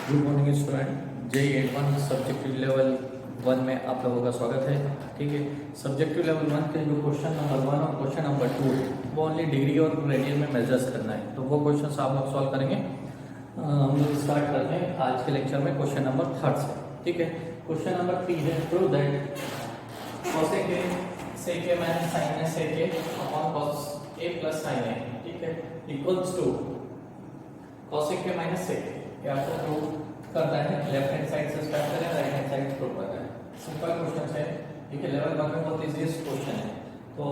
Good morning student. JEE advance subjective level 1 में आप लोगों का स्वागत है। ठीक है, सब्जेक्टिव लेवल 1 के जो क्वेश्चन नंबर 1 और क्वेश्चन नंबर 2 है वो ओनली डिग्री और रेडियन में मेजर्स करना है, तो वो क्वेश्चन आप लोग सॉल्व करेंगे। हम लोग स्टार्ट करते हैं आज के लेक्चर में क्वेश्चन नंबर 3 से। ठीक है, क्वेश्चन नंबर 3 है prove that cosec a sec a minus sin a sec a upon cos a plus sin a, ठीक है, equals to cosec a minus sec a। ये आपको प्रूव करना है, लेफ्ट हैंड साइड से स्टार्ट करें, right hand side से prove करना है। सिंपल क्वेश्चन है, ठीक है, लेवल 1 में बहुत इजीएस्ट क्वेश्चन है। तो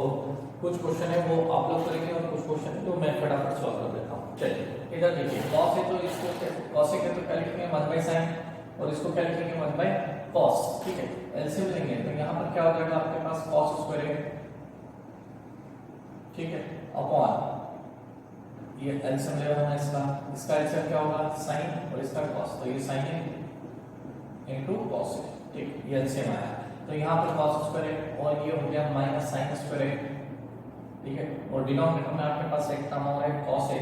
कुछ क्वेश्चन है वो आप लोग करेंगे और कुछ क्वेश्चन है तो मैं फटाफट सॉल्व कर देता हूँ। चलिए इधर देखिए, cos है तो इसको cosec है तो क्या लिखेंगे 1 by sin, और इसको क्या लिखेंगे 1 by cos। ठीक है, एलसीएम लेंगे तो यहाँ पर क्या हो जाएगा आपके पास cos स्क्वायर है, ठीक है, अपॉन ये एलसीएम ले रहा हूं इसका एलसीएम क्या होगा sin और इसका cos, तो ये sin है इनटू cos है। ठीक, ये एलसीएम आया तो यहाँ पर cos स्क्वायर है और ये हो गया माइनस sin स्क्वायर है। ठीक है, और डिनोमिनेटर में आपके पास एक टर्म और है cos है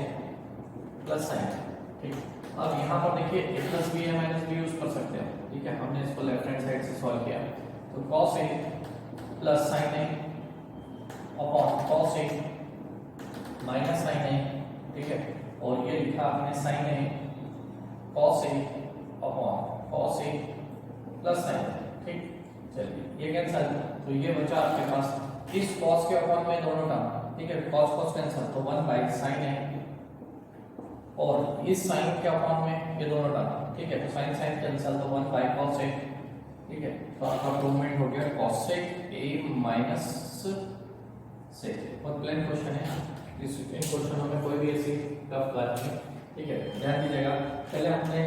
प्लस sin है। ठीक, अब यहाँ पर देखिए a प्लस b है माइनस b यूज कर सकते हैं। ठीक है, हमने इसको लेफ्ट हैंड साइड से सॉल्व किया तो cos है प्लस sin है अपॉन cos है माइनस sin है। ठीक है, और ये लिखा आपने sin है cos है अपॉन cos है प्लस sin है। ठीक, चलिए ये कैंसिल, तो ये बचा आपके पास इस cos के अपॉन में दोनों टर्म। ठीक है, cos cos कैंसिल तो 1 बाय sin है और इस sin के अपॉन में ये दोनों टर्म। ठीक है, तो sin sin कैंसिल तो 1 बाय cos है। ठीक है, तो आपका प्रूवमेंट हो गया cosec a माइनस sec। बहुत प्लेन क्वेश्चन है, इस इन क्वेश्चनों में कोई भी ऐसी टफ बात नहीं। ठीक है, ध्यान दीजिएगा, पहले हमने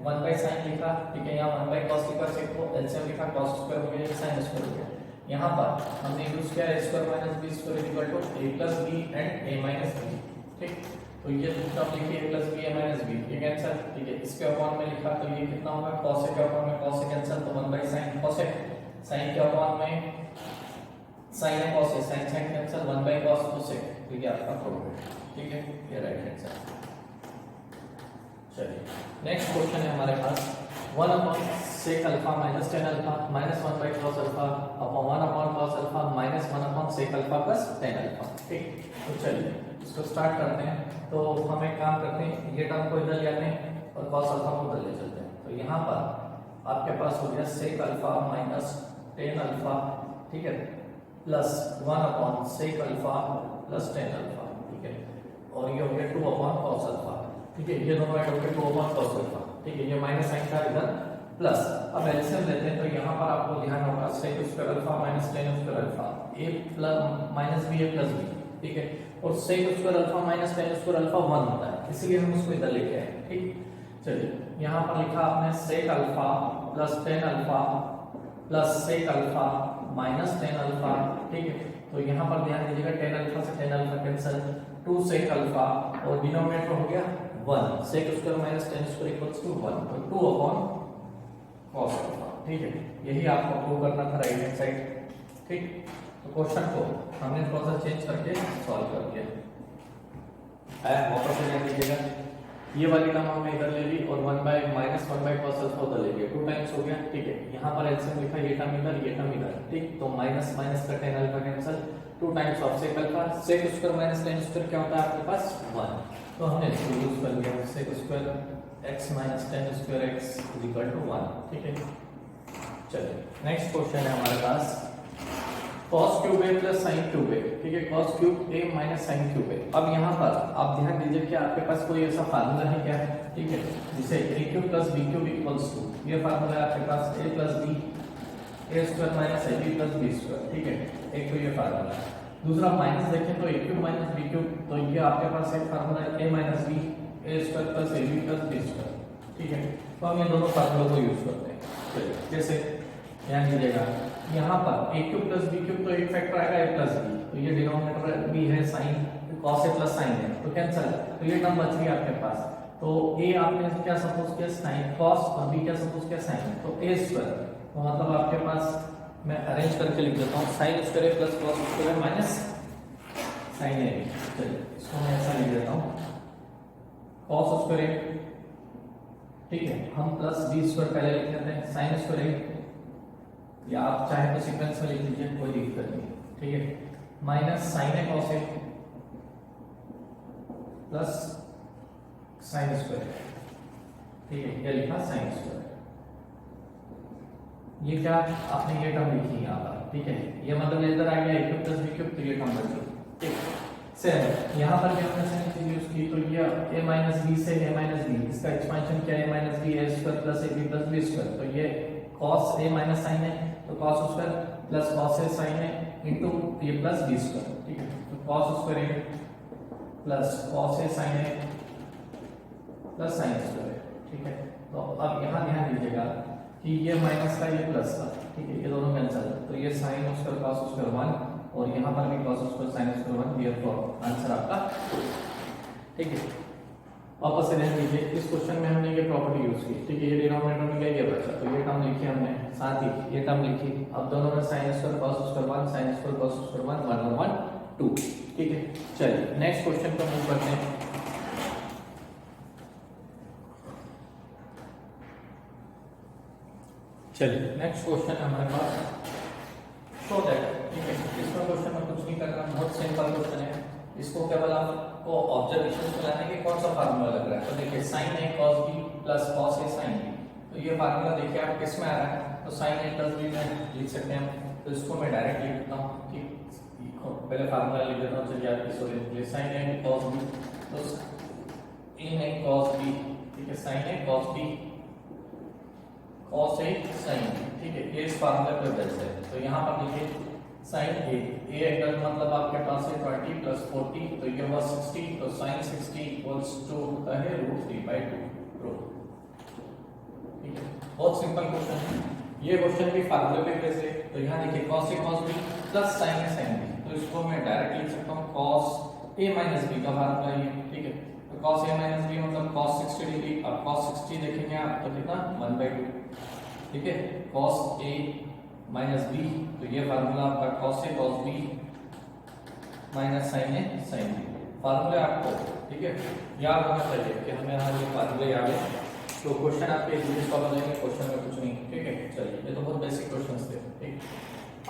1 by sin लिखा, ठीक है, यहाँ 1 by cos लिखा, sec को एलसीएम लिखा, cos स्क्वायर हो गया, sin स्क्वायर हो गया। यहाँ पर हमने यूज किया a square minus b square equal to a plus b and a minus b। ठीक, तो ये टर्म लिखिए a plus b a minus b, ये कैंसिल। ठीक है, इसके अपॉन में लिखा तो ये कितना होगा cos के अपॉन में cos कैंसिल तो 1 by sin cos, sin के अपॉन में sin है cos है, sin sin cancel 1 by cos तो sec। तो ये आपका प्रूफ है। ठीक है, ये राइट हैंड साइड। चलिए नेक्स्ट क्वेश्चन है हमारे पास 1 upon sec alpha minus tan alpha minus 1 by cos alpha upon 1 upon cos alpha minus 1 upon sec alpha plus tan alpha. ठीक, तो चलिए इसको स्टार्ट करते हैं। तो हम एक काम करते हैं, ये टर्म को इधर ले आते हैं और cos अल्फा को उधर ले चलते हैं। तो यहाँ पर आपके पास हो गया sec alpha minus tan alpha, ठीक है, plus 1 upon sec alpha plus tan alpha. ठीक है, और ये हो गया 2 अपॉन cos अल्फा। ठीक है, ये दोनों ऐड हो गए 2 अपॉन cos अल्फा। ठीक है, ये माइनस साइन था इधर प्लस। अब एलसीएम लेते हैं तो यहाँ पर आपको ध्यान होगा sec square alpha minus tan square alpha a plus minus b a plus b। ठीक है, और sec square alpha minus tan square alpha 1 होता है, इसलिए हम उसको इधर लेके आए। ठीक, चलिए यहाँ पर लिखा आपने sec alpha plus tan alpha plus sec alpha minus tan alpha. ठीक है, तो यहाँ पर ध्यान दीजिएगा tan अल्फा से tan alpha cancel 2 sec alpha और डिनोमिनेटर हो गया 1 sec square minus tan square equals to 1 तो 2 अपॉन cos अल्फा। ठीक है, यही आपको प्रूव करना था राइट हैंड साइड। ठीक, तो क्वेश्चन को हमने थोड़ा सा चेंज करके सॉल्व कर दिया है। वापस से ध्यान दीजिएगा, ये वाली टर्म हमने इधर ले ली और 1 by minus 1 by cos alpha उधर ले लिया, 2 टाइम्स हो गया। ठीक है, यहाँ पर एलसीएम लिखा, ये टर्म इधर ये टर्म इधर। ठीक, तो माइनस माइनस का tan alpha cancel 2 times of sec alpha, sec square minus tan square क्या होता है आपके पास 1, तो हमने इसको यूज कर लिया sec square x minus tan square x is equal to 1। ठीक है, चलिए नेक्स्ट क्वेश्चन है हमारे पास cos cube a plus sin cube a। ठीक है, cos cube a minus sin cube a। अब यहाँ पर आप ध्यान दीजिए कि आपके पास कोई ऐसा फार्मूला है क्या? ठीक है, जिसे a cube plus b cube equals to, ये फार्मूला है आपके पास a plus b a square minus ab plus b square. ठीक है, एक तो ये फार्मूला है। दूसरा माइनस देखें तो a cube minus b cube, तो ये आपके पास एक फार्मूला है a minus b a square plus ab plus b square. ठीक है, तो हम ये दोनों फार्मूला को यूज करते हैं। जैसे ध्यान दीजिएगा, यहाँ पर a cube plus b cube तो एक फैक्टर आएगा a प्लस b, तो ये डिनोमिनेटर b है sin cos a plus sin है तो कैंसिल, तो ये टर्म बच गई आपके पास। तो a आपने क्या सपोज किया sin cos और b क्या सपोज किया sin, तो a स्क्वायर, तो मतलब आपके पास मैं अरेंज करके लिख देता हूँ sin square a plus cos square minus sin a। चलिए इसको मैं ऐसा लिख देता हूँ cos स्क्वायर a ठीक है, हम प्लस बी स्क्वायर पहले लिख लेते हैं, साइन स्क्वायर ए, या आप चाहे तो सीक्वेंस में लिख लीजिए, कोई दिक्कत नहीं, ठीक है, minus sign A cos A plus sine square, ठीक है, ये लिखा साइन स्क्वायर। ये क्या आपने ये टर्म लिखी यहाँ पर, ठीक है, ये मतलब इधर आ गया a cube plus b cube, तो ये टर्म बची, ठीक है। सेम यहाँ पर भी हमने सेम चीज यूज की, तो ये a माइनस बी से a माइनस बी, इसका एक्सपेंशन क्या है, a minus B a square plus ab plus b square, तो ये cos a माइनस साइन है, तो cos square plus cos a sine है इनटू ये प्लस b स्क्वायर, ठीक है, तो cos square a plus cos a sine a plus sine square, ठीक है। तो अब यहाँ ध्यान दीजिएगा कि ये माइनस का ये प्लस का, ठीक है, ये दोनों कैंसिल, तो ये साइन स्क्वायर cos स्क्वायर 1 और यहाँ पर भी cos square sin square 1, therefore answer आपका, ठीक है। वापस से ध्यान दीजिए, इस क्वेश्चन में हमने ये प्रॉपर्टी यूज की, ठीक है, ये डिनोमिनेटर में क्या, ये बचा, तो ये टर्म लिखी हमने, साथ ही ये टर्म लिखी, अब दोनों में sin square cos square 1 sin square cos square 1 1 और 1 2, ठीक है। चलिए नेक्स्ट क्वेश्चन पर मूव करते हैं। चलिए नेक्स्ट क्वेश्चन हमारे पास, शो दैट, ठीक है, इसमें क्वेश्चन में कुछ नहीं करना, बहुत सिंपल क्वेश्चन है, इसको केवल आपको ऑब्जर्वेशन में लाने के कौन सा फार्मूला लग रहा है, तो देखिए sin a cos b plus cos a sin b, तो ये फार्मूला देखिए आप किस में आ रहा है, तो sin a प्लस b में लिख सकते हैं हम, तो इसको मैं डायरेक्ट लिख देता हूँ, ठीक, पहले फार्मूला लिख देता हूँ, चलिए आपकी सोल्व के लिए, sin a cos b, तो sin a cos b, ठीक है, sin a cos b cos a sin b, ठीक है, ये इस फार्मूले पे बेस्ड है, तो यहाँ पर देखिए sin a, a एंगल मतलब आपके पास है 20 प्लस 40, तो ये हुआ 60, तो sin 60 इक्वल्स टू है √3/2, ठीक है, बहुत सिंपल क्वेश्चन है, ये क्वेश्चन भी फार्मूले पे बेस्ड है, तो यहाँ देखिए cos a cos b plus sin a sin b, तो इसको मैं डायरेक्ट लिख सकता हूँ cos a माइनस b का फार्मूला ये, ठीक है, तो cos a माइनस b मतलब cos 60 डिग्री, अब cos 60 देखेंगे आप तो कितना 1/2, ठीक है, cos a माइनस b, तो ये फार्मूला आपका cos a cos b minus sin a sin b, फार्मूले आपको, ठीक है, याद होना चाहिए कि हमें यहाँ ये फार्मूले याद है, तो क्वेश्चन आपके इंग्लिश का बनेंगे, क्वेश्चन में कुछ नहीं, ठीक है। चलिए ये तो बहुत बेसिक क्वेश्चंस थे, ठीक।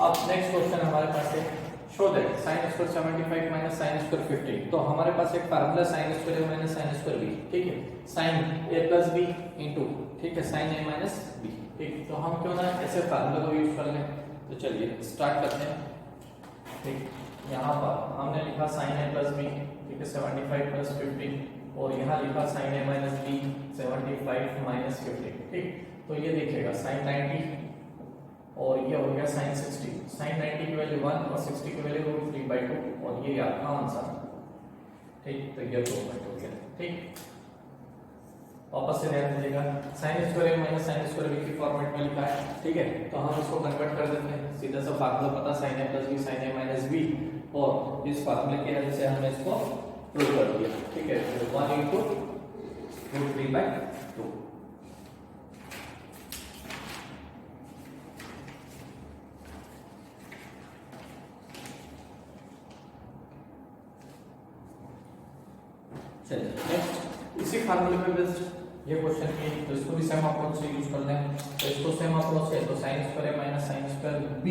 अब नेक्स्ट क्वेश्चन हमारे पास है, show that sin square 75 minus sin square 50, तो हमारे पास एक formula sin square a minus sin square b, ठीक है, sin a plus b into, ठीक है, sin a माइनस b, ठीक, तो हम क्यों ना ऐसे फार्मूले को यूज कर लें, तो चलिए स्टार्ट करते हैं, ठीक, यहाँ पर हमने लिखा sin a प्लस b, ठीक है, 75 प्लस 50, और यहाँ लिखा sin a minus b 75 minus 50, ठीक, तो ये देखिएगा sin 90 और ये हो गया sin 60, sin 90 की वैल्यू 1 और 60 की वैल्यू √3/2, और ये आपका आंसर, ठीक, तो ये प्रूवमेंट हो गया, ठीक। वापस से ध्यान दीजिएगा, sin square a minus sin square b की फॉर्मेट में लिखा है, ठीक है, तो हम इसको कन्वर्ट कर देते हैं, सीधा सा फार्मूला पता sin a plus b sin a minus b, और इस फार्मूले की हेल्प से हमने इसको प्रूव कर दिया, ठीक है, तो 1 × √3/2, चलिए नेक्स्ट, इसी फार्मूले पे बेस्ड ये क्वेश्चन की, तो इसको भी सेम अप्रोच से यूज कर लें, तो इसको सेम अप्रोच है, तो sin square a minus sin square b,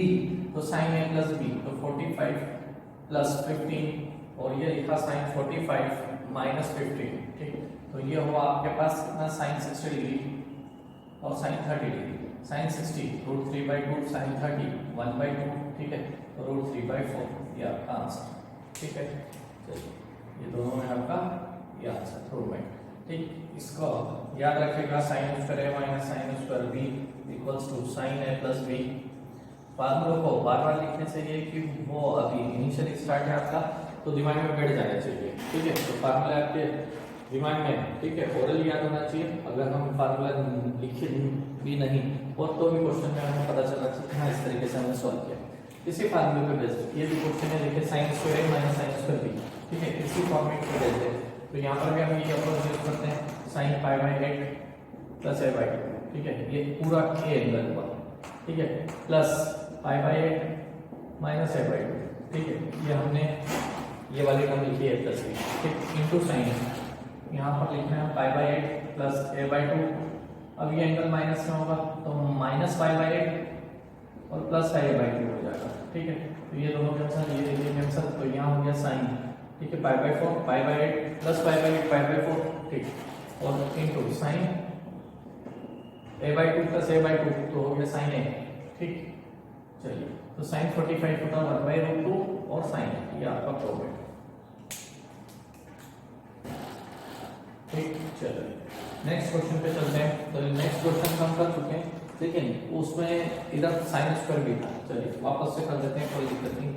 तो sin a प्लस b, तो 45 प्लस 15, और ये लिखा sin 45 माइनस 15, ठीक, तो ये हुआ आपके पास कितना sin 60 डिग्री और sin 30 डिग्री, sin 60 √3/2, sin 30 1/2, ठीक है, तो √3/4, ये आपका आंसर, ठीक है। चलिए ये दोनों में आपका ये आंसर प्रूवमेंट, ठीक, इसको याद रखिएगा, sin square a minus sin square b equals to sin a plus b, formula को बार-बार लिखने से ये कि वो अभी इनिशियली स्टार्ट है आपका, तो दिमाग में बैठ जाना चाहिए, ठीक है, तो फार्मूला आपके दिमाग में, ठीक है, ओरल याद होना चाहिए, अगर हम फार्मूला लिखे भी नहीं और तो भी क्वेश्चन में हमें पता चला कि हाँ इस तरीके से हमने सॉल्व किया, इसी फार्मूले पे बेस्ड ये जो क्वेश्चन है, देखिए sin square a minus sin square b, ठीक है, इसी फॉर्मेट पे बेस्ड है, तो यहाँ पर भी हम ये अप्रोच यूज करते हैं, sin π/8 प्लस a/2, ठीक है, ये पूरा a एंगल हुआ, ठीक है, प्लस π/8 माइनस a/2, ठीक है, ये हमने ये वाली टर्म लिखी है प्लस b, ठीक, इनटू sin यहाँ पर लिख रहे हैं pi by 8 plus a by 2। अब ये एंगल माइनस में होगा तो माइनस पाई बाई 8 और प्लस का a बाई 2 हो जाएगा। ठीक है, तो ये दोनों कैंसिल, ये कैंसिल, तो यहाँ हो गया साइन। ठीक है, pi by 4 pi by 8 plus pi by 8 pi by 4। ठीक, और into sine a by 2 plus a by 2 तो हो गया साइन a। ठीक, चलिए तो साइन 45 होता है 1 बाई रूट 2 और साइन, ये आपका प्रोबेट। ठीक, चलिए नेक्स्ट क्वेश्चन पे चलते हैं। तो नेक्स्ट क्वेश्चन हम कर चुके हैं, लेकिन उसमें इधर साइन स्क्वायर भी था। चलिए वापस से कर देते हैं, कोई दिक्कत नहीं,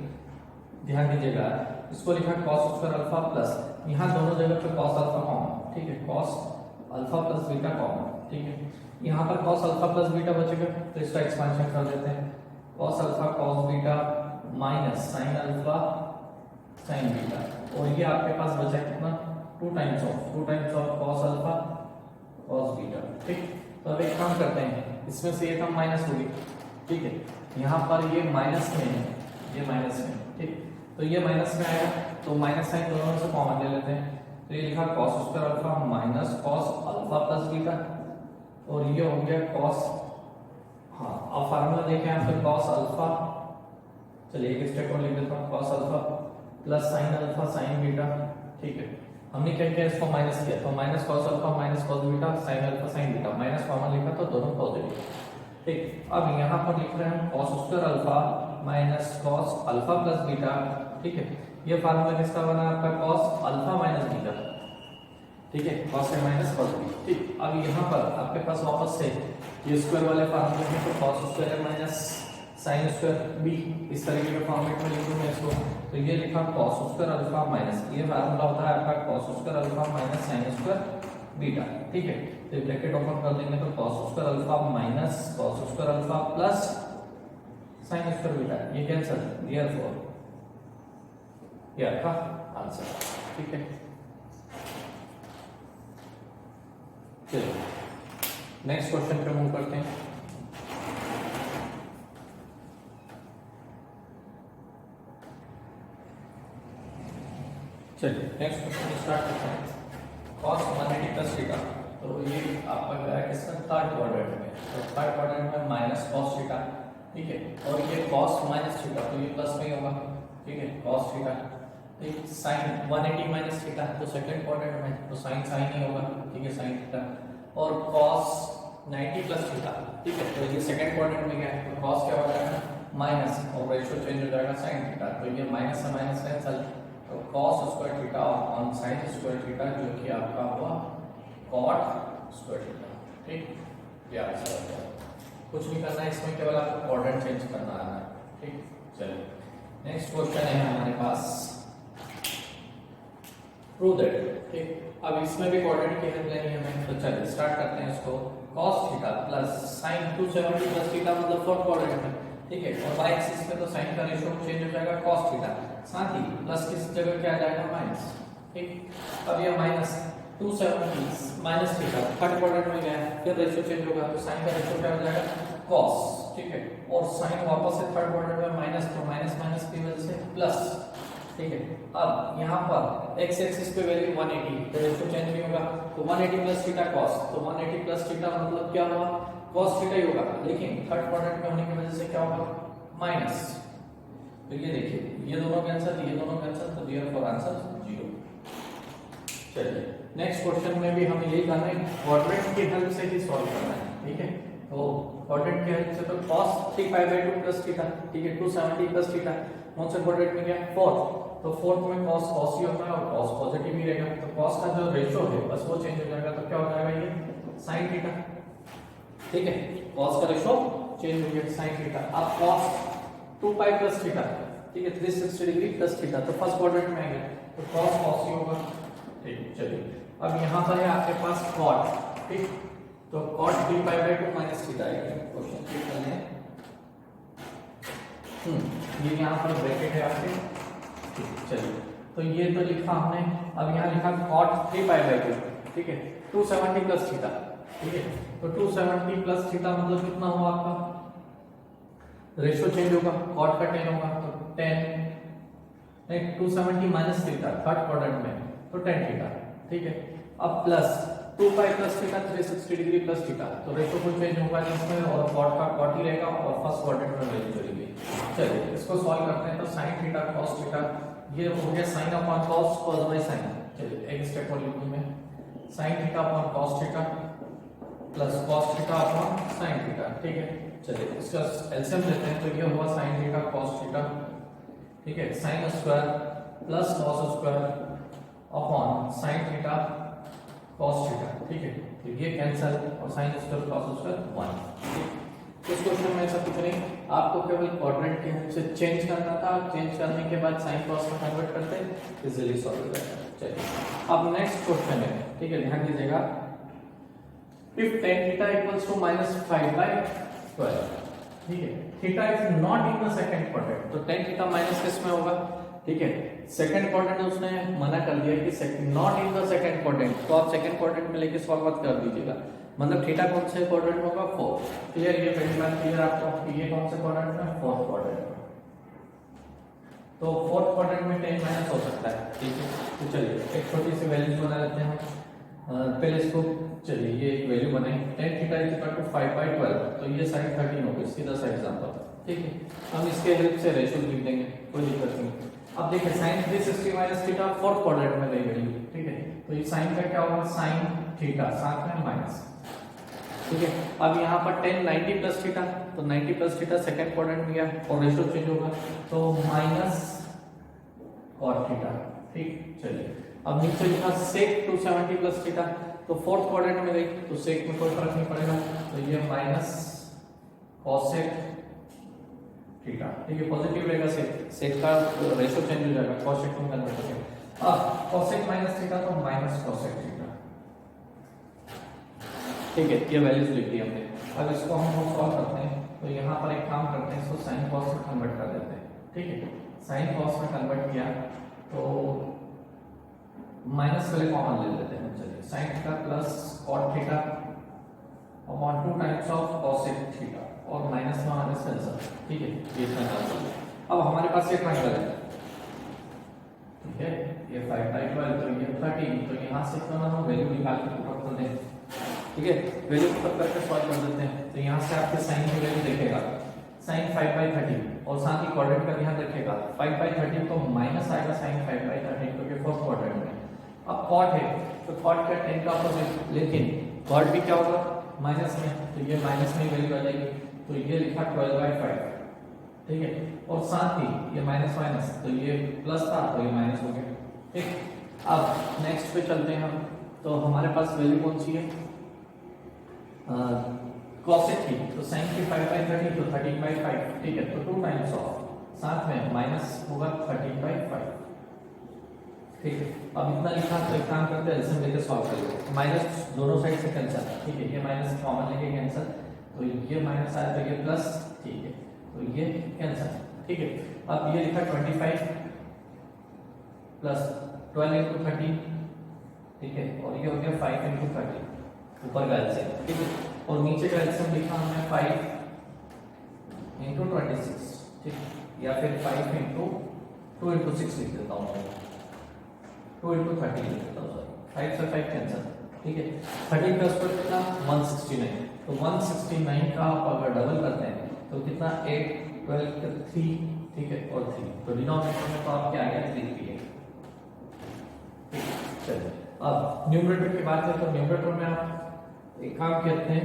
ध्यान दीजिएगा। इसको लिखा cos स्क्वायर अल्फा प्लस, यहाँ दोनों जगह पे cos अल्फा कॉमन। ठीक है, cos alpha plus beta common. ठीक है, यहाँ पर cos अल्फा प्लस बीटा बचेगा तो इसका एक्सपेंशन कर देते हैं। cos alpha cos beta minus sine alpha sign beta, और ये आपके पास बचा कितना 2 times of cos alpha cos beta. ठीक, तो अब एक काम करते हैं, इसमें से ये टर्म माइनस होगी। ठीक है, यहाँ पर ये माइनस में है, ये माइनस में। ठीक, तो ये माइनस में आएगा तो माइनस साइन दोनों में से कॉमन ले लेते हैं। तो ये लिखा cos square alpha minus cos alpha plus beta, और ये हो गया cos, हाँ अब फार्मूला देखें यहाँ पे cos अल्फा, चलिए एक स्टेप और लिख देता हूँ, cos alpha plus sine alpha sign beta. ठीक है, हमने क्या किया, इसको माइनस किया तो minus cos alpha minus cos beta sine alpha sign beta, minus common लिखा तो दोनों पॉजिटिव। ठीक, अब यहाँ पर लिख रहे हैं cos square alpha minus cos alpha plus beta. ठीक है, ये फार्मूला किसका बना आपका cos अल्फा माइनस बीटा। ठीक है, cos है माइनस cos b। ठीक, अब यहाँ पर आपके पास वापस से ये स्क्वायर वाले फार्मूले में तो cos square minus sine square b, इस तरीके के फॉर्मेट में लिखूं मैं इसको। तो ये लिखा cos स्क्वायर अल्फा माइनस, ये फार्मूला होता है आपका cos square alpha minus sine square beta. ठीक है, तो ब्रैकेट ओपन कर देंगे तो cos square alpha minus cos square alpha plus sine square beta, ये कैंसिल, देयरफॉर ये आपका आंसर। ठीक है, चलिए नेक्स्ट क्वेश्चन पे मूव करते हैं। चलिए नेक्स्ट क्वेश्चन स्टार्ट करते हैं। cos 180 प्लस थीटा, तो ये आपका गया किसका थर्ड क्वाड्रेंट में, तो थर्ड क्वाड्रेंट में माइनस cos थीटा। ठीक है, और ये cos माइनस थीटा तो ये प्लस में ही होगा। ठीक है, cos थीटा, एक साइन 180 माइनस थीटा तो सेकंड क्वाड्रेंट में तो साइन साइन ही होगा। ठीक है, साइन थीटा, और cos 90 प्लस थीटा। ठीक है, तो ये सेकंड क्वाड्रेंट में गया तो cos क्या हो जाएगा माइनस, और रेशियो चेंज हो जाएगा sin थीटा, तो ये माइनस से माइनस कैंसिल, तो cos square theta on sin square theta जो कि आपका हुआ cot स्क्वायर थीटा। ठीक, ये आंसर हो गया। कुछ नहीं करना है इसमें, केवल आपको क्वाड्रेंट चेंज करना है। ठीक, चलिए नेक्स्ट क्वेश्चन है हमारे पास, प्रूव दैट। ठीक, अब इसमें भी क्वाड्रेंट की हेल्प लेनी है हमें, तो चलिए स्टार्ट करते हैं इसको। cos theta plus sin 270 plus theta मतलब फोर्थ क्वाड्रेंट में। ठीक है, और y एक्सिस पे तो sin का रेशियो चेंज हो जाएगा cos थीटा, साथ ही प्लस किस जगह क्या आ जाएगा माइनस। ठीक, अब ये minus 270 minus theta third quadrant में गया, फिर रेशियो चेंज होगा तो sin का रेशियो क्या हो जाएगा cos। ठीक है, और sin वापस से थर्ड क्वाड्रेंट में माइनस, तो माइनस माइनस की वजह से प्लस। ठीक है, अब यहाँ पर x एक्सिस पे वैल्यू 180 तो रेशियो चेंज नहीं होगा, तो 180 प्लस थीटा cos, तो 180 प्लस थीटा मतलब क्या हुआ cos थीटा ही होगा, लेकिन थर्ड क्वाड्रेंट में होने की वजह से क्या होगा माइनस। तो ये देखिए ये दोनों कैंसिल, ये दोनों कैंसिल, तो देयरफॉर आंसर 0। चलिए नेक्स्ट क्वेश्चन में भी हमें यही करना है, क्वाड्रेंट की हेल्प से ही सॉल्व करना है। ठीक है, तो क्वाड्रेंट की हेल्प से तो cos 3π/2 प्लस थीटा। ठीक है, 270 प्लस थीटा कौन सा क्वाड्रेंट में गया फोर्थ, तो फोर्थ में cos cos ही होता है और cos पॉजिटिव ही रहेगा, तो cos का जो रेशियो है बस वो चेंज हो जाएगा, तो क्या हो जाएगा ये sin थीटा। ठीक है, cos का रेशियो चेंज हो गया sin थीटा। अब cos 2π प्लस थीटा। ठीक है, 360 डिग्री प्लस थीटा, तो फर्स्ट क्वाड्रेंट में आएगा तो cos cos ही होगा। ठीक, चलिए अब यहाँ पर है आपके पास cot। ठीक, तो cot 3π/2 माइनस थीटा आएगा। क्वेश्चन चेक कर लें, ये यहाँ पर ब्रैकेट है आपके। चलिए तो ये तो लिखा हमने, अब यहाँ लिखा cot 3π/2। ठीक है, 270 प्लस थीटा। ठीक है, तो 270 प्लस थीटा मतलब कितना हुआ आपका, रेशियो चेंज होगा, cot का 10 होगा तो 10, नहीं 270 माइनस थीटा थर्ड क्वाड्रेंट में तो 10 थीटा। ठीक है, अब plus 2 pi plus theta 360 degree plus theta, तो रेशो को चेंज होगा इसमें और कॉट का कॉट ही रहेगा और फर्स्ट क्वाड्रेंट में वैल्यू चलेगी। चलिए इसको सॉल्व करते हैं। तो sin थीटा cos थीटा ये हो गया sin upon cos cos by sin। चलिए एक स्टेप और लिखूं मैं, sin theta upon cos theta plus cos theta upon sin theta. ठीक है, चलिए इसका एलसीएम लेते हैं। तो ये हुआ sin थीटा cos थीटा, ठीक है, sin square plus cos square upon sin theta cos theta. ठीक है, तो ये कैंसिल और sin स्क्वायर cos स्क्वायर 1। इस क्वेश्चन में ऐसा कुछ नहीं, आपको केवल क्वाड्रेंट के हेल्प से चेंज करना था। चेंज करने के बाद sin cos में कन्वर्ट करते इजीली सॉल्व हो जाएगा। चलिए अब नेक्स्ट क्वेश्चन है, ठीक है, ध्यान दीजिएगा। If tan theta equals to -5/12, ठीक है, theta is not in the second quadrant, तो tan थीटा माइनस किस में होगा? ठीक है, सेकंड क्वाड्रेंट उसने मना कर दिया कि not in the second quadrant, तो आप सेकंड क्वाड्रेंट में लेके सॉल्व मत कर दीजिएगा। मतलब थीटा कौन से क्वाड्रेंट में होगा? 4। क्लियर? ये पहली बात क्लियर आपको कि ये कौन से क्वाड्रेंट में? फोर्थ क्वाड्रेंट में। तो फोर्थ क्वाड्रेंट में tan माइनस हो सकता है। ठीक है, तो चलिए एक छोटी सी वैल्यू बना लेते हैं पहले इसको। चलिए ये एक वैल्यू बनाई, tan theta is equal to 5/12, तो ये sin 13 हो गई, सीधा सा एग्जांपल। ठीक है, हम इसके हेल्प से रेशियो लिख देंगे, कोई दिक्कत नहीं। अब देखिए sin 360 minus theta fourth quadrant में गई वैल्यू। ठीक है, तो ये sin का क्या होगा? sin थीटा, साथ में माइनस। ठीक है, अब यहाँ पर tan 90 प्लस थीटा, तो 90 प्लस थीटा सेकंड क्वाड्रेंट में गया और रेशियो चेंज होगा, तो माइनस cot थीटा। ठीक, चलिए अब नीचे लिखा sec 270 प्लस थीटा, तो फोर्थ क्वाड्रेंट में गई, तो sec में कोई फर्क नहीं पड़ेगा, तो ये माइनस cosec थीटा। ठीक है, पॉजिटिव रहेगा sec का रेशियो चेंज हो जाएगा, cosec में कन्वर्ट हो जाएगा। अब cosec माइनस थीटा तो माइनस cosec थीटा। ठीक है, ये वैल्यूज लिख दी हमने। अब इसको हम सॉल्व करते हैं, तो यहाँ पर एक काम करते हैं, इसको sin cos में कन्वर्ट कर देते हैं। ठीक है, sin cos में कन्वर्ट किया तो माइनस पहले कॉमन ले लेते हैं। चलिए sin theta plus cot theta upon 2 times of cosec theta और माइनस में माइनस कैंसिल। ठीक है, ये ट्रायंगल। अब हमारे पास ये ट्रायंगल है, ठीक है, ये 5/12, तो ये 13, तो यहाँ से क्यों ना हम वैल्यू निकाल के पुट कर दें। ठीक है, वैल्यू पुट करके सॉल्व कर देते हैं। तो यहाँ से आपके sin की वैल्यू देखेगा sin 5/13 और साथ ही क्वाड्रेंट का ध्यान रखिएगा 5/13 तो माइनस आएगा sin 5/13 क्योंकि फोर्थ क्वाड्रेंट में। अब cot है तो cot का tan का अपोजिट, लेकिन cot भी क्या होगा? माइनस में, तो ये माइनस में वैल्यू आ जाएगी, तो ये लिखा 12/5। ठीक है, और साथ ही ये माइनस माइनस, तो ये प्लस था तो ये माइनस हो गया। ठीक, अब नेक्स्ट पे चलते हैं हम। तो हमारे पास वैल्यू कौन सी है? cosec थी, तो sin की 5/13 तो 13/5। ठीक है, तो 2 टाइम्स ऑफ साथ में माइनस होगा 13/5। ठीक है, अब इतना लिखा, तो एक काम करते हैं एलसीएम लेके सॉल्व करेंगे। माइनस दोनों साइड से कैंसिल। ठीक है, ये माइनस कॉमन लेके कैंसिल, तो ये माइनस आया तो ये प्लस। ठीक है, तो ये कैंसिल। ठीक है, अब ये लिखा 25 प्लस 12 इंटू 13। ठीक है, और ये हो गया 5 इंटू 13 ऊपर का एलसीएम। ठीक है, और नीचे का एलसीएम लिखा हमने 5 इंटू 26। ठीक, या फिर 5 इंटू 2 इंटू 6 लिख देता हूँ, 2 इंटू 30 लिख देता हूँ, सॉरी 5 से 5 कैंसिल। ठीक है, 13 का स्क्वायर कितना? 169, तो 169 का आप अगर डबल करते हैं तो कितना? 8 12 का 3। ठीक है, और 3, तो डिनोमिनेटर में तो आपके आ गया 3 है। चलिए अब न्यूमरेटर की बात करें, तो न्यूमरेटर में आप एक काम करते हैं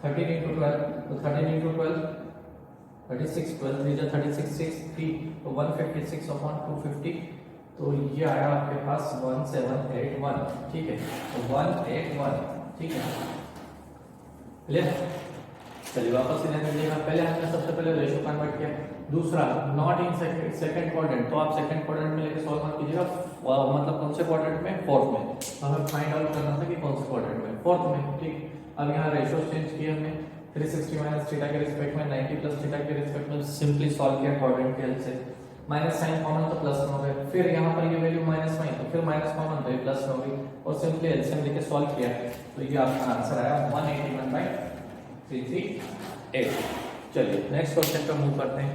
13 इंटू 12, तो 13 इंटू 12 36, 12 3 36 6 3, तो 156 अपॉन 250, तो ये आया आपके पास 1781। ठीक है, तो 181। ठीक है, क्लियर? चलिए वापस से ध्यान दीजिएगा, पहले हमने सबसे पहले रेशियो कन्वर्ट किया। दूसरा नॉट इन सेकंड क्वाड्रेंट, तो आप सेकंड क्वाड्रेंट में लेके सॉल्व मत कीजिएगा, मतलब कौन से क्वाड्रेंट में? फोर्थ में। हमें फाइंड आउट करना था कि कौन से क्वाड्रेंट में? फोर्थ में। ठीक, अब यहाँ रेशियो चेंज किया हमने 360 माइनस थीटा के रिस्पेक्ट में, 90 प्लस थीटा के रिस्पेक्ट में सिंपली सॉल्व किया क्वाड्रेंट के हेल्प से। माइनस साइन कॉमन तो प्लस में हो गए, फिर यहाँ पर ये वैल्यू माइनस में, तो फिर माइनस कॉमन तो ये प्लस में हो गई, और सिंपली एलसीएम लेके सॉल्व किया, तो ये आपका आंसर आया 181/338। चलिए नेक्स्ट क्वेश्चन पे मूव करते हैं।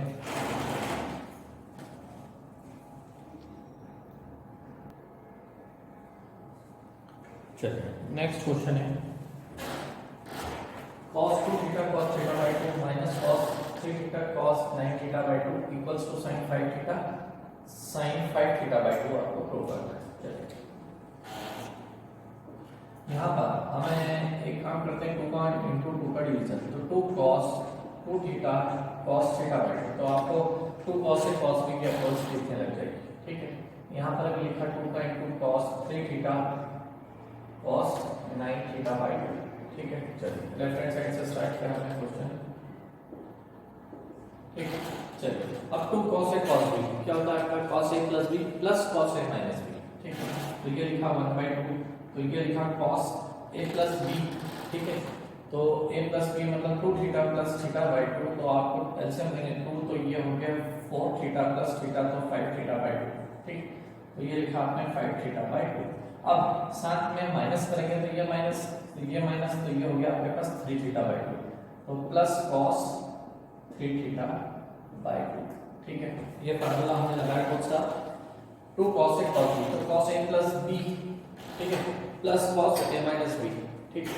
चलिए नेक्स्ट क्वेश्चन है cos 2 theta cos theta by 2 minus cos 3 theta cos 9 theta by 2 equals to sin 5 theta sin 5 theta by 2 आपको प्रूव करना है। चलिए यहाँ पर हमें एक काम करते हैं 2 का इंटू 2 का डिवीजन, तो 2 cos 2 theta cos theta by 2, तो आपको 2 cos से cos b की अप्रोच लिखने लग जाएगी, ठीक है। यहाँ पर अभी लिखा 2 का into cos 3 theta cos 9 theta by 2, ठीक है। चलिए लेफ्ट हैंड साइड से स्टार्ट किया हमने क्वेश्चन, ठीक है। चलिए अब 2 cos a cos b क्या होता है आपका cos a plus b plus cos a minus b, ठीक है। तो ये लिखा 1/2, तो ये लिखा cos a plus b, ठीक है। तो a plus b मतलब 2 theta plus theta by 2, तो आपको एलसीएम लेंगे 2, तो ये हो गया 4 theta plus theta, तो 5 theta by 2, ठीक। तो ये लिखा आपने 5 theta by 2। अब साथ में माइनस करेंगे तो ये माइनस, तो ये माइनस, तो ये हो गया आपके पास 3 थीटा बाई 2, तो प्लस cos 3 थीटा बाई 2, ठीक है। ये फार्मूला हमने लगाया कौन सा 2 cos a cos b, तो cos a प्लस b, ठीक है, plus cos a minus b, ठीक है।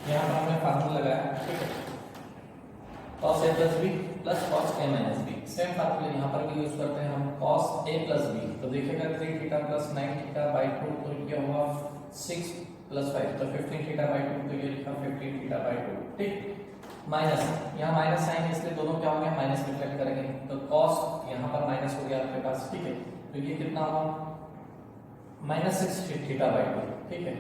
यहाँ पर हमने फार्मूला लगाया, ठीक है, cos a plus b plus cos a minus b। Same formula यहाँ पर भी यूज करते हैं हम cos a प्लस b, तो देखिएगा 3 थीटा प्लस 9 थीटा बाई 2, तो ये हुआ 6 प्लस 5, तो 15 थीटा बाई 2, तो ये लिखा 15 थीटा बाई 2, ठीक। माइनस, यहाँ माइनस साइन है इसलिए दोनों क्या हो गया माइनस रिफ्लेक्ट करेंगे, तो cos यहाँ पर माइनस हो गया आपके पास, ठीक है। तो ये कितना हुआ माइनस 6 थीटा बाई 2, ठीक है।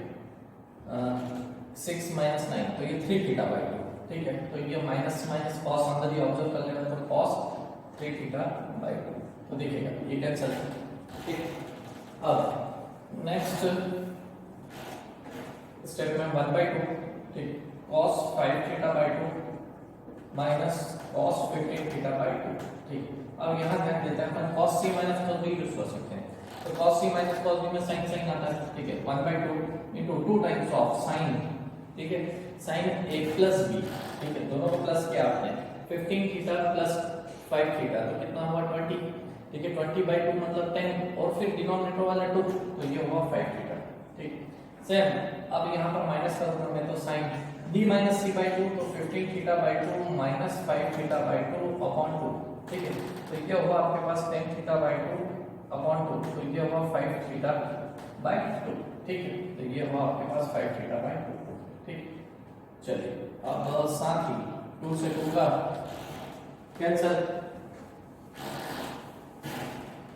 6 माइनस 9, तो ये 3 थीटा बाई 2, ठीक है। तो ये माइनस माइनस cos अंदर ही ऑब्जर्व कर लेना, तो cos 3 थीटा बाई 2, तो देखिएगा ये कैंसिल, ठीक। अब नेक्स्ट स्टेप में 1/2, ठीक, cos 5 theta by 2 minus cos 15 theta by 2, ठीक। अब यहाँ ध्यान देते हैं अपन cos c minus cos b use कर सकते हैं, तो cos c minus cos b में sin sin आता है, ठीक है। 1/2 into 2 times of sin, ठीक है, sin a प्लस b, ठीक है, दोनों को प्लस किया आपने, 15 थीटा प्लस 5 थीटा, तो कितना हुआ 20, ठीक है। 20/2 मतलब 10, और फिर डिनोमिनेटर वाला 2, तो ये हुआ 5 थीटा, ठीक। सेम अब यहाँ पर माइनस करूंगा मैं, तो sin d minus c by 2, तो 15 theta by 2 minus 5 theta by 2 upon 2, ठीक है। तो ये हुआ आपके पास 10 थीटा बाई 2 अपॉन 2, तो ये हुआ 5 थीटा बाई 2, ठीक है। तो ये हुआ आपके पास 5 थीटा बाई 2, ठीक। चलिए अब साथ ही 2 से 2 का कैंसिल,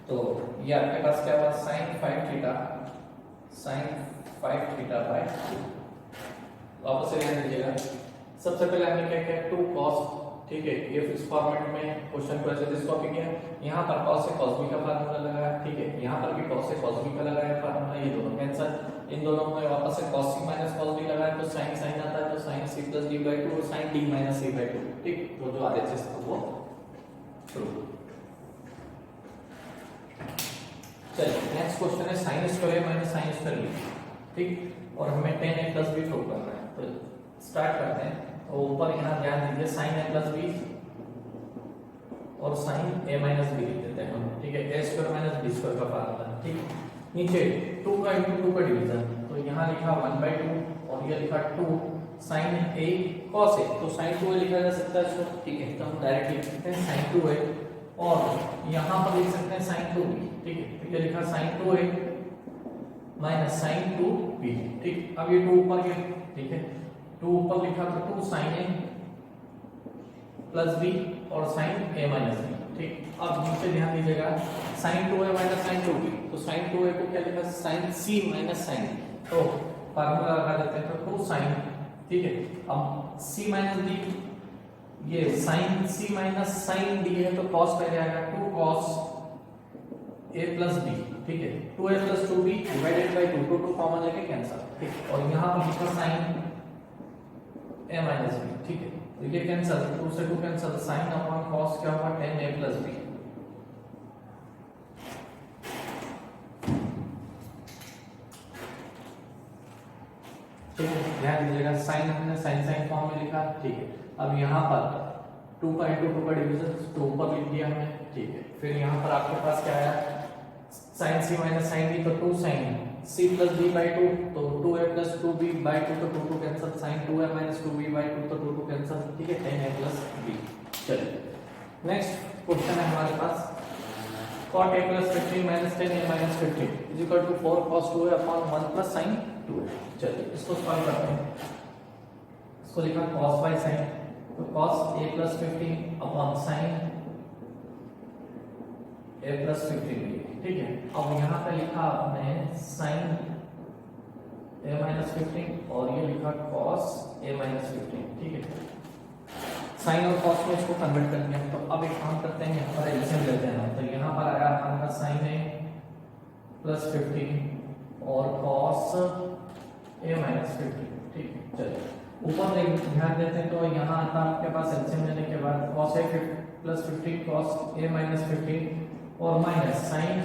तो ये आपके पास क्या हुआ sin 5 थीटा बाई 2। वापस से ध्यान दीजिएगा, सबसे पहले हमने क्या किया 2 cos, ठीक है, ये इस फॉर्मेट में क्वेश्चन को ऐसे दिस कॉपी किया, यहाँ पर cos से cos b का फार्मूला लगाया, ठीक है, यहाँ पर भी cos से cos b का लगाया फार्मूला, ये दोनों कैंसिल, इन दोनों में वापस से cos c minus cos b लगाया, तो sin sin आता है, तो sin c plus d by 2 और sin d minus c by 2, ठीक। तो जो RHS था वो प्रूव। चलिए नेक्स्ट क्वेश्चन है sin square minus sin square b, ठीक, और हमें tan a plus b prove करना है, तो स्टार्ट करते हैं। तो ऊपर यहाँ ध्यान दीजिए sin a प्लस b और sin a माइनस b लिख देते हैं हम, ठीक है, a square minus b square का फार्मूला, ठीक। नीचे 2 का इंटू 2 का डिवीजन, तो यहाँ लिखा 1/2 और ये लिखा 2 sin a cos a, तो sin 2a लिखा जा सकता है इसको, ठीक है। तो हम डायरेक्ट लिख सकते हैं sin 2a, और यहाँ पर लिख सकते हैं sin 2b, ठीक है। तो ये लिखा sin 2a minus sin 2b, ठीक। अब ये 2 ऊपर गया, ठीक है, 2 ऊपर लिखा तो 2 sin a प्लस b और sin a माइनस b, ठीक। अब नीचे ध्यान दीजिएगा sin 2a minus sin 2b, तो sin 2a को क्या लिखा sin c माइनस sin, तो फार्मूला लगा देते हैं, तो 2 sin, ठीक है। अब c माइनस d, ये sin c minus sin d है, तो cos पहले आएगा, 2 cos a प्लस b, ठीक है, 2a plus 2b divided by 2, 2 common लेके कैंसिल, ठीक। और यहाँ पर लिखा sin a माइनस b, ठीक है, तो ये कैंसिल, 2 से 2 कैंसिल, sin अपॉन cos क्या होगा 10a प्लस b, ठीक है। ध्यान दीजिएगा sin हमने sin sin फॉर्म में लिखा, ठीक है। अब यहाँ पर 2 का इंटू 2 का डिवीजन तो ऊपर लिख दिया हमने, ठीक है। फिर यहाँ पर आपके पास क्या आया, sin c minus sin b तो 2 sin c plus b by 2 तो 2a प्लस 2b बाई 2 तो 2 cancel, sin 2a minus 2b by 2 तो 2 कैंसिल, ठीक है, 10a प्लस b। चलिए नेक्स्ट क्वेश्चन है हमारे पास cot a plus 15 minus 10a minus 15 is equal to 4 cos 2a upon 1 plus sin 2a। चलिए इसको सॉल्व करते हैं। इसको लिखा cos बाय sin तो cos a plus 15 upon sin a plus 15, ठीक है। अब यहाँ पे लिखा आपने sin a माइनस 15 और ये लिखा cos a माइनस 15, ठीक है। साइन और cos में इसको कन्वर्ट कर दिया, तो अब एक काम करते हैं, यहाँ पर एलसीएम लेते हैं। तो यहाँ पर आया हमारा sin a प्लस 15 और cos a माइनस 15, ठीक है। चलिए ऊपर ध्यान देते हैं, तो यहाँ आता आपके पास एलसीएम लेने के बाद cos a plus 15 cos a minus 15 और माइनस sin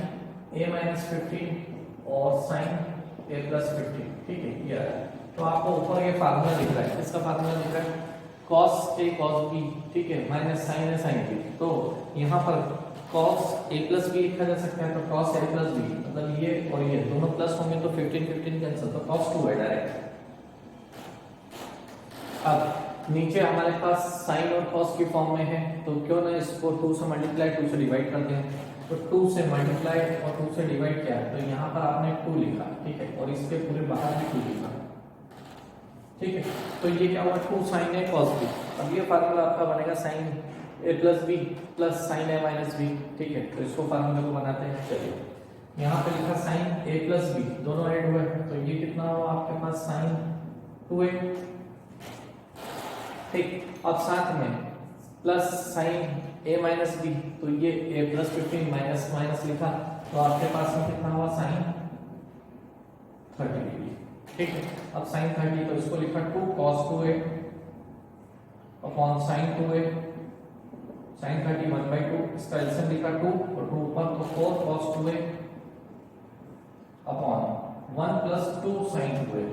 a माइनस 15 और sin a प्लस 15, ठीक है। ये तो आपको ऊपर ये फार्मूला दिख रहा है, इसका फार्मूला दिख रहा है cos a cos b, ठीक है, minus sin a sin b। तो यहाँ पर cos a प्लस b लिखा जा सकता है, तो cos a प्लस b मतलब ये और ये दोनों प्लस होंगे तो 15 15 कैंसिल, तो cos 2 है डायरेक्ट। अब नीचे हमारे पास sin और cos की फॉर्म में है, तो क्यों ना इसको 2 से मल्टीप्लाई 2 से डिवाइड कर दें। तो 2 से मल्टीप्लाई और 2 से डिवाइड किया, तो यहाँ पर आपने 2 लिखा, ठीक है, और इसके पूरे बाहर भी 2 लिखा, ठीक है। तो ये क्या हुआ 2 sin a cos b। अब ये फार्मूला आपका बनेगा sin a plus b plus sin a minus b, ठीक है। तो इसको फार्मूले को बनाते हैं। चलिए यहाँ पे लिखा sin a प्लस b दोनों ऐड हुए, तो ये कितना हुआ आपके पास sin 2a, ठीक। अब साथ में plus sin a minus b, तो ये a प्लस 15 माइनस माइनस लिखा, तो आपके पास में कितना हुआ sin 30 डिग्री, ठीक है। अब sin 30 तो इसको लिखा 2 cos 2a upon sin 2a, sin 30 1/2, इसका एलसीएम लिखा 2 और 2 ऊपर तो 4 cos 2a upon 1 plus 2 sin 2a,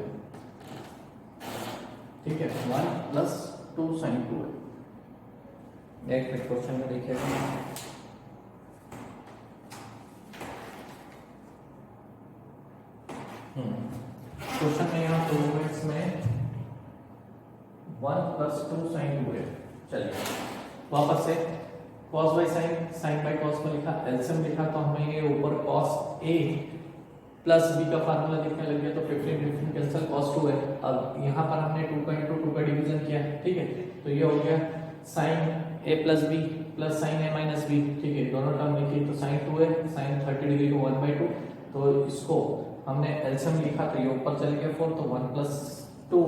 ठीक है, 1 plus 2 sin 2a। Next question में देखिएगा, क्वेश्चन में यहाँ 2 मिनट्स में 1 प्लस 2 sin 2a। चलिए वापस से cos by sin, sin by cos को लिखा, एलसीएम लिखा, तो हमें ये ऊपर cos a प्लस b का फार्मूला दिखने लग गया, तो 15 15 कैंसिल cos 2 है। अब यहाँ पर हमने 2 का इंटू 2 का डिवीजन किया, ठीक है, तो ये हो गया sin a plus b plus sin a minus b, ठीक है, दोनों टर्म लिखी, तो sin 2a sin 30 डिग्री को 1/2, तो इसको हमने एलसीएम लिखा, तो ये ऊपर चले गया 4, तो 1 प्लस 2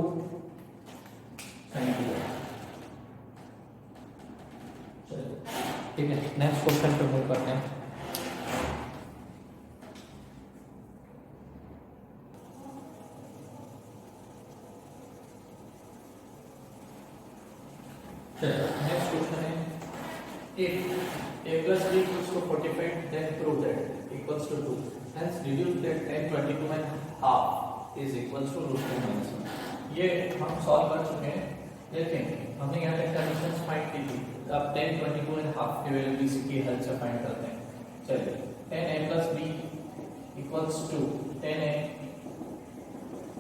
sin 2a, ठीक है। नेक्स्ट क्वेश्चन पे मूव करते हैं। नेक्स्ट क्वेश्चन है if a plus b equals to 45 then prove that equals to 2, hence deduce that tan 22 and half is equals to root 2 minus 1। ये हम सॉल्व कर चुके हैं, देखें हमने यहाँ पे कंडीशंस फाइंड की थी, अब tan 22 and half की वैल्यू b की हेल्प से फाइंड करते हैं। चलिए tan a plus b equals to tan a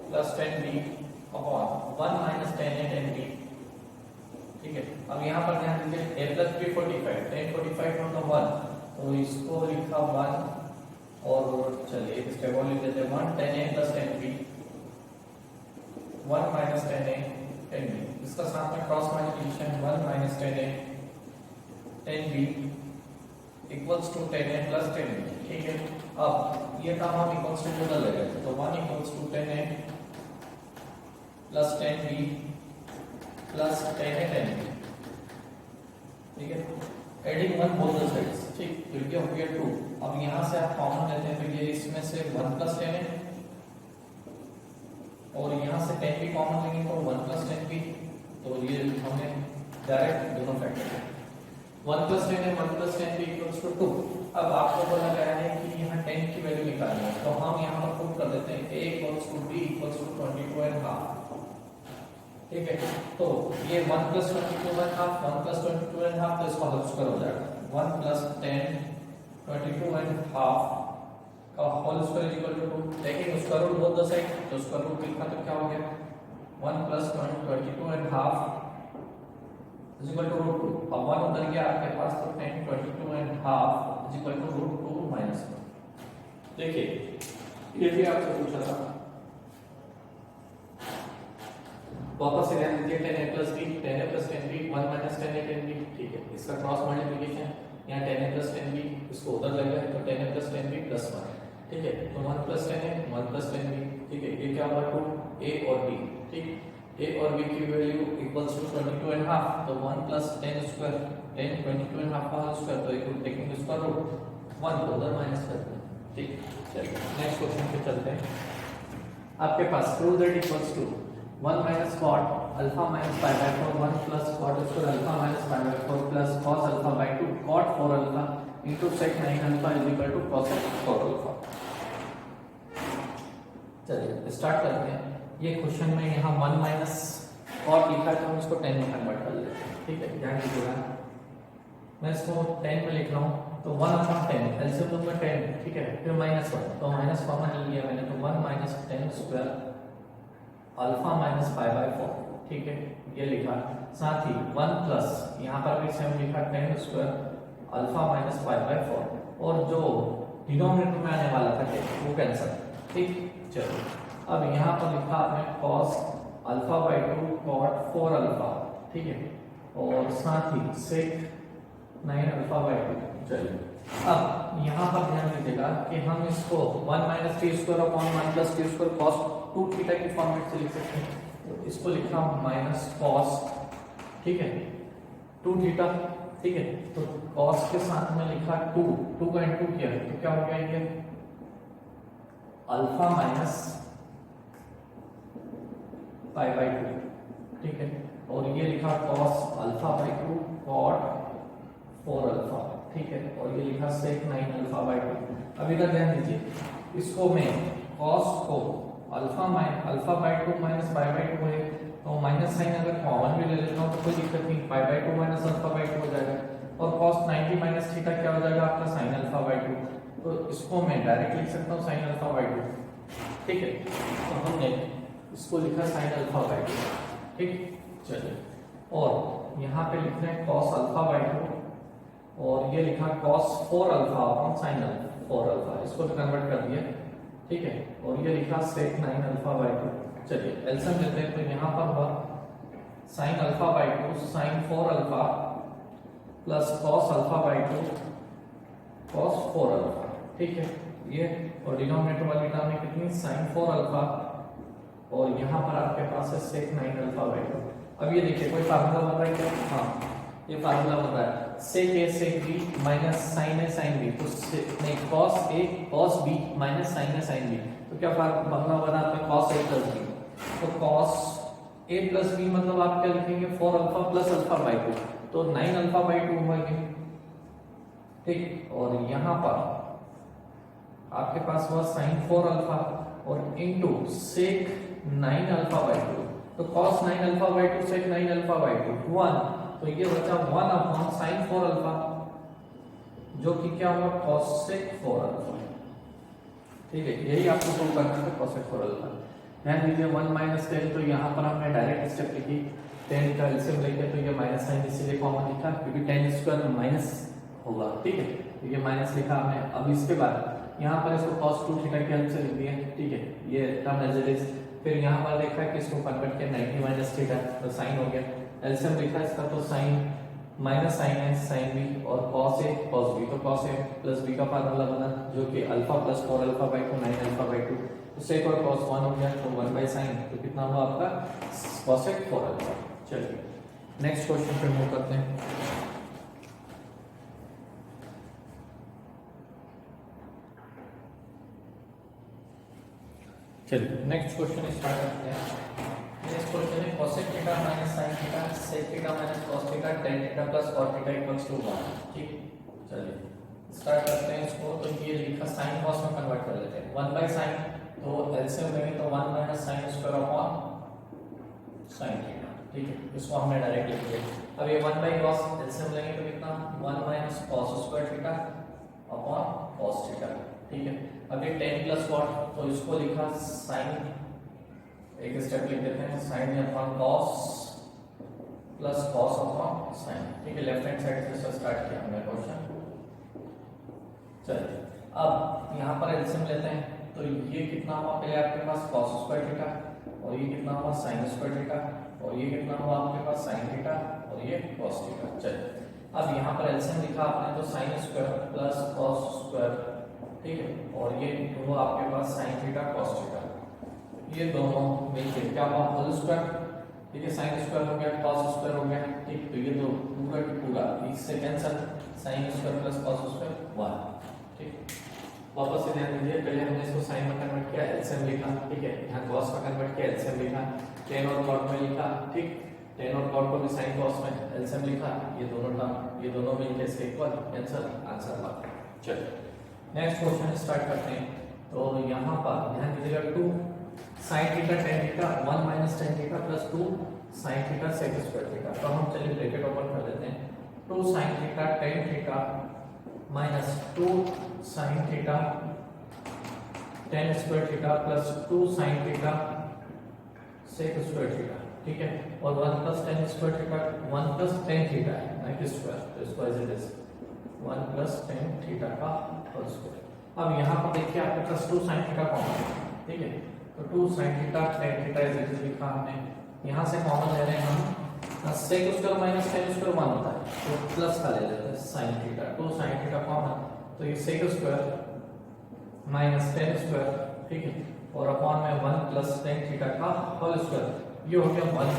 plus tan b upon 1 minus tan a tan b, ठीक है। अब यहाँ पर ध्यान दीजिए a प्लस b 45, tan 45 मतलब 1, तो इसको लिखा 1 और चलिए एक स्टेप और लिख देते हैं 1 tan a plus tan b 1 minus tan a tan b, इसका साथ में cross multiplication 1 minus tan a tan b equals to tan a plus tan b, ठीक है। अब ये काम हम इक्वल्स टू बदल लेंगे, तो 1 equals to tan a plus tan b plus tan a tan b, ठीक है, एडिंग 1 बोथ द साइड्स, ठीक, फिर क्या हो गया 2। अब यहाँ से आप कॉमन लेते हैं, तो ये इसमें से 1 प्लस tan a और यहाँ से tan b कॉमन लेंगे तो 1 प्लस tan b, तो ये हमने डायरेक्ट दोनों factor 1 plus tan a 1 plus tan b equals to 2। अब आपको बोला गया है कि यहाँ tan की वैल्यू निकालनी है, तो हम यहाँ पर पुट कर देते हैं a equals to b equals to 22 and half, ठीक है। तो ये 1 plus 22 and half 1 plus 22 and 1/2 तो इसका होल स्क्वायर हो जाएगा 1 + 10 22.5 का होल स्क्वायर इक्वल टू 2। लेकिन square root both the side, तो स्क्वायर रूट लिखा तो क्या हो गया 1 + 22.5 इज इक्वल टू √2। अब 1 उधर गया आपके पास, तो 10 22.5 इज इक्वल टू √2 - 1। देखिए ये भी आपसे पूछा था, वापस से ध्यान दीजिए 10a + b 10a + 10b 1 - 10a 10b, ठीक है। इसका क्रॉस मल्टीप्लिकेशन यहाँ 10a + 10b, इसको उधर लग गया तो 10a + 10b + 1, ठीक है। तो 1 + 10a 1 + 10b, ठीक है। ये क्या हुआ 2a और b, ठीक। a और b की वैल्यू इक्वल्स टू 22.5, तो 1 + 10 स्क्वायर 10 22.5 का होल स्क्वायर, तो इक्वल टेकिंग स्क्वायर रूट 1 को उधर माइनस कर दें, ठीक। चलिए नेक्स्ट क्वेश्चन पे चलते हैं। आपके पास prove that equals to 1 - cot alpha - pi/4 1 + cot square alpha - pi/4 plus cos alpha/2 cot 4 alpha into sec 9 alpha is equal to cosec 4 alpha। चलिए स्टार्ट करते हैं। ये क्वेश्चन में यहाँ 1 - cot लिखा है तो हम इसको 10 में कन्वर्ट कर लेते हैं, ठीक है। ध्यान दीजिएगा, मैं इसको 10 में लिख रहा हूँ, तो 1/10 एलसीएम लूंगा 10, ठीक है। फिर -1, तो माइनस कॉमन लिया मैंने, तो 1 - 10 स्क्वायर अल्फा - pi/4, ठीक है, ये लिखा। साथ ही 1 प्लस यहाँ पर भी सेम लिखा 10 स्क्वायर अल्फा - pi/4, और जो डिनोमिनेटर में आने वाला था वो कैंसिल, ठीक। चलो अब यहाँ पर लिखा आपने cos α/2 cot 4 अल्फा, ठीक है, और साथ ही sec 9 α/2। चलिए अब यहाँ पर ध्यान दीजिएगा कि हम इसको 1 - t square upon 1 + t square cos 2 theta की फॉर्मेट से लिख सकते हैं। तो इसको लिखा माइनस cos, ठीक है, 2 थीटा, ठीक है। तो cos के साथ में लिखा 2 का इंटू किया तो क्या हो गया ये अल्फा माइनस pi/2, ठीक है। और ये लिखा cos α/2 cot 4 अल्फा, ठीक है। और ये लिखा sec 9 α/2। अभी तक ध्यान दीजिए, इसको मैं cos को α/2 माइनस pi/2 है, तो माइनस साइन अगर कॉमन भी ले लेता हूँ तो कोई दिक्कत नहीं, pi/2 माइनस α/2 हो जाएगा, और cos 90 - थीटा क्या हो जाएगा आपका sin α/2। तो इसको मैं डायरेक्ट लिख सकता हूँ sin α/2, ठीक है। तो हमने इसको लिखा sin α/2, ठीक। चलिए और यहाँ पे लिख रहे हैं cos α/2, और ये लिखा cos 4 alpha upon sin 4 alpha, इसको भी कन्वर्ट कर दिया, ठीक है। और ये लिखा sec 9 α/2। चलिए एलसीएम लेते हैं, तो यहाँ पर हुआ sin α/2 sin 4 alpha plus cos α/2 cos 4 alpha, ठीक है। ये और डिनोमिनेटर वाली टर्म में कितनी sin 4 अल्फा, और यहाँ पर आपके पास है sec 9 α/2। अब ये देखिए कोई फार्मूला बन रहा है क्या? हाँ, ये फार्मूला बन रहा है sec a sec b minus sin a sin b, तो नहीं cos a cos b minus sin a sin b, तो क्या फार्मूला बना आपका cos a plus b। तो cos a plus b मतलब आप क्या लिखेंगे 4 अल्फा प्लस α/2, तो 9 α/2 हुआ ये, ठीक। और यहाँ पर आपके पास हुआ sin 4 अल्फा और इनटू sec 9 α/2, तो cos 9 α/2 sec 9 α/2 1, तो ये बचा 1 अपॉन sin 4 अल्फा, जो कि क्या हुआ cosec 4 अल्फा, ठीक है। यही आपको प्रूव करना है cosec 4 अल्फा। ध्यान दीजिए 1 - 10, तो यहाँ पर हमने डायरेक्ट स्टेप लिखी, 10 का एलसीएम लेके, तो ये माइनस साइन इसीलिए कॉमन लिखा क्योंकि 10 स्क्वायर में माइनस होगा, ठीक है। तो ये माइनस लिखा हमने। अब इसके बाद यहाँ पर इसको cos 2 थीटा की हेल्प से लिख दिया, ठीक है, ये टर्म एज इट इज। फिर यहाँ पर देखा कि इसको कन्वर्ट किया 90 - थीटा, तो साइन हो गया। एलसीएम लिखा इसका, तो साइन माइनस साइन है साइन बी, और cos a cos b, तो cos a प्लस b का फार्मूला बना जो कि अल्फा प्लस 4 α/2 9 α/2, तो sec और cos 1 हो गया, तो 1 sin, तो कितना हुआ आपका cosec 4 अल्फा। चलिए नेक्स्ट क्वेश्चन पे मूव करते हैं। चलिए नेक्स्ट क्वेश्चन स्टार्ट करते हैं। नेक्स्ट क्वेश्चन है cosec theta minus sin theta sec theta minus cos theta tan theta plus cot theta equals to 1, ठीक। चलिए स्टार्ट करते हैं इसको। तो ये लिखा sin cos में कन्वर्ट कर लेते हैं, 1/sin, तो एलसीएम लेंगे तो 1 - sin square upon sin theta, ठीक है, इसको हमने डायरेक्ट लिख दिया। अब ये 1 बाई कॉस एलसीएम लेंगे तो कितना 1 minus cos square theta upon cos theta, ठीक है। अब ये 10 प्लस कॉट, तो इसको लिखा साइन, एक स्टेप लिख देते हैं, sine upon cos plus cos upon sine, ठीक है। लेफ्ट हैंड साइड से स्टार्ट किया हमने क्वेश्चन। चलिए अब यहाँ पर एलसीएम लेते हैं, तो ये कितना हुआ पहले आपके पास cos स्क्वायर थीटा, और ये कितना हुआ sin स्क्वायर थीटा, और ये कितना हुआ आपके पास sin थीटा, और ये cos थीटा। चलिए अब यहाँ पर एलसीएम लिखा आपने तो sin square plus cos square, ठीक है, और ये हुआ आपके पास sin थीटा cos थीटा, ये दोनों मिलकर क्या हुआ होल स्क्वायर, ठीक है। sin स्क्वायर हो गया cos स्क्वायर हो गया, ठीक, तो ये तो पूरा की पूरा इससे cancel, sin square plus cos square 1, ठीक। वापस से ध्यान दीजिए, पहले हमने इसको साइन में कन्वर्ट किया, एलसीएम लिखा, ठीक है, यहाँ कॉस में कन्वर्ट किया, एलसीएम लिखा, टेन और कॉट में लिखा, ठीक, टेन और कॉट को भी साइन कॉस में एलसीएम लिखा, ये दोनों टर्म, ये दोनों मिलके इसके इक्वल, आंसर आंसर ला। चलिए नेक्स्ट क्वेश्चन स्टार्ट करते हैं। तो यहाँ पर ध्यान दीजिएगा 2 sin theta tan theta 1 minus tan theta plus 2 sin theta sec square theta. तो हम चलिए ब्रैकेट ओपन कर देते हैं, 2 sin theta tan theta minus 2 sin theta tan square theta plus 2 sin theta sec square theta, ठीक है, और 1 plus tan square theta 1 plus tan theta है ना कि स्क्वायर, तो इसको as it is 1 plus tan theta का होल स्क्वायर। अब यहाँ पर देखिए आपके पास 2 sin थीटा कॉमन है, ठीक है, तो 2 sin theta tan theta as it is लिखा हमने, यहाँ से कॉमन ले रहे हैं हम, sec square minus tan square 1 होता है, तो प्लस का ले लेते हैं sin theta, 2 sin theta common, तो ये sec square minus tan square, ठीक है, और अपॉन में 1 प्लस tan थीटा का होल स्क्वायर, ये हो गया 1।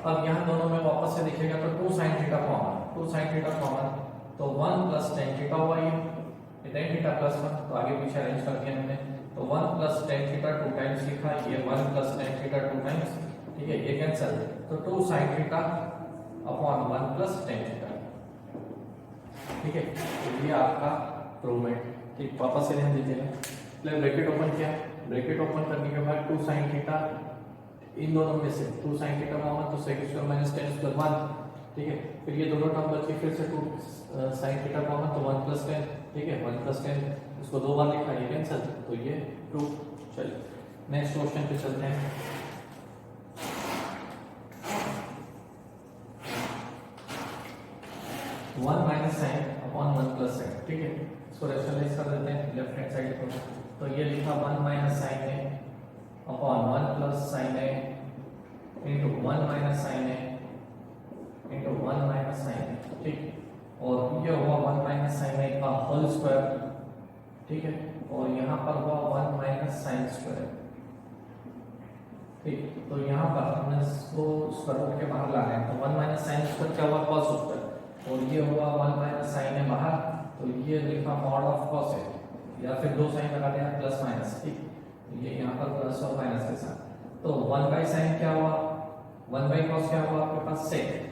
अब यहाँ दोनों में वापस से दिखेगा तो 2 sin theta common, 2 sin theta common, तो 1 प्लस tan थीटा हुआ, ये tan थीटा प्लस 1, तो आगे पीछे अरेंज कर दिया हमने, तो 1 प्लस tan थीटा 2 टाइम्स लिखा, ये 1 प्लस tan थीटा 2 टाइम्स, ठीक है, ये कैंसिल, तो 2 sin theta upon 1 plus tan theta, ठीक है, तो ये आपका प्रूवमेंट, ठीक। वापस से ध्यान दीजिएगा, पहले ब्रैकेट ओपन किया, ब्रैकेट ओपन करने के बाद 2 sin थीटा, इन दोनों में से 2 sin थीटा कॉमन, तो sec square minus tan square 1, ठीक है, फिर ये दोनों टर्म बची, फिर से 2 sin थीटा कॉमन, तो 1 प्लस tan, ठीक है, 1 प्लस tan, इसको दो बार लिखा, ये कैंसिल, तो ये ट्रू। चलिए नेक्स्ट क्वेश्चन पे चलते हैं। One minus sine upon 1 plus sign, ठीक है, इसको रैशनलाइज कर देते हैं लेफ्ट हैंड साइड को, तो ये लिखा 1 माइनस साइन है अपॉन 1 प्लस साइन है इंटू 1 माइनस साइन है इंटू 1 माइनस साइन है, ठीक, और ये हुआ 1 माइनस साइन है का होल स्क्वायर, ठीक है, और यहाँ पर हुआ 1 माइनस साइन स्क्वायर, ठीक, तो यहाँ पर हमने इसको स्क्वायर रूट के बाहर लाना है, तो 1 माइनस साइन स्क्वायर क्या हुआ cos स्क्वायर, और ये हुआ 1 माइनस साइन है बाहर, तो ये लिखा मॉड ऑफ cos है, या फिर दो साइन लगा देना प्लस माइनस, ठीक, ये यहाँ पर प्लस और माइनस के साथ, तो 1 बाई साइन क्या हुआ, 1 बाई cos क्या हुआ आपके पास sec,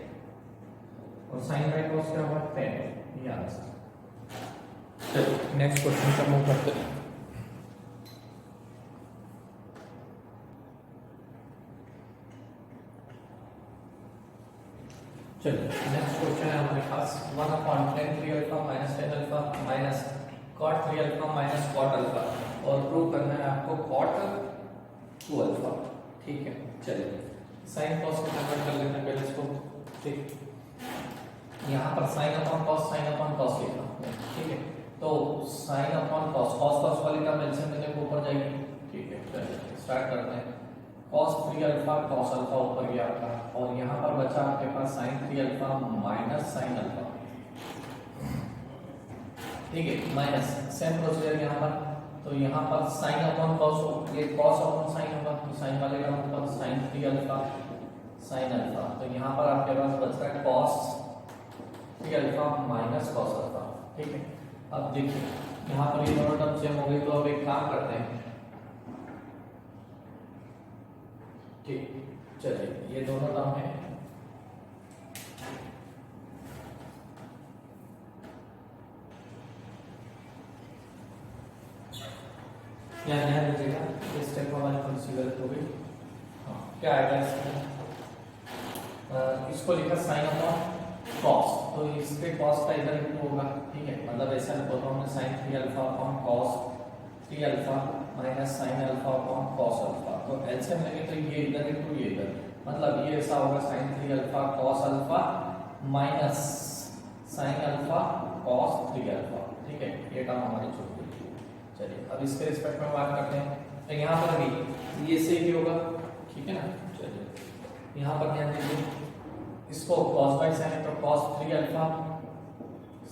और sin बाई cos क्या हुआ tan, ये आंसर। चलिए नेक्स्ट क्वेश्चन पर मूव करते हैं। चलिए नेक्स्ट क्वेश्चन है हमारे पास 1 upon tan 3 alpha minus tan alpha minus cot 3 alpha minus cot alpha, और प्रूव करना है आपको cot 2 अल्फा, ठीक है। चलिए sin cos को कन्वर्ट कर लेते हैं पहले इसको, ठीक, यहाँ पर sin अपॉन cos लिखा, ठीक है, तो sin अपॉन cos वाली टर्म एलसीएम लेने को ऊपर जाएगी, ठीक है। चलिए स्टार्ट करते हैं, cos 3 अल्फा cos अल्फा ऊपर गया आपका, और यहाँ पर बचा आपके पास sin 3 alpha minus sin alpha, ठीक है, माइनस सेम प्रोसीजर यहाँ पर, तो यहाँ पर sin अपॉन cos, ये cos अपॉन sin होगा, तो sin वाले का मतलब sin 3 अल्फा sin अल्फा, तो यहाँ पर आपके पास बच रहा है cos 3 alpha minus cos alpha, ठीक है। अब देखिए यहाँ पर ये दोनों टर्म सेम हो गई, तो अब एक काम करते हैं, ठीक, चलिए ये दोनों टर्म है, यहाँ ध्यान दीजिएगा, इस स्टेप हमारी थोड़ी सी गलत हो गई, हाँ क्या आएगा इसमें, इसको लिखा साइन अपॉन कॉस, तो इसके कॉस का इधर इंटू होगा, ठीक है, मतलब ऐसा बोलता हूँ मैं sine 3 alpha upon cos 3 alpha minus sine alpha upon cos alpha, तो एलसीएम लेंगे तो ये इधर इंटू ये इधर, मतलब ये ऐसा होगा sine 3 alpha cos alpha minus sine alpha cos 3 alpha, ठीक है, ये टर्म हमारी छूट गई। चलिए अब इसके रिस्पेक्ट में बात करते हैं, तो यहाँ पर भी ये से ही होगा, ठीक है ना। चलिए यहाँ पर ध्यान दीजिए, इसको cos बाई साइन, तो cos 3 alpha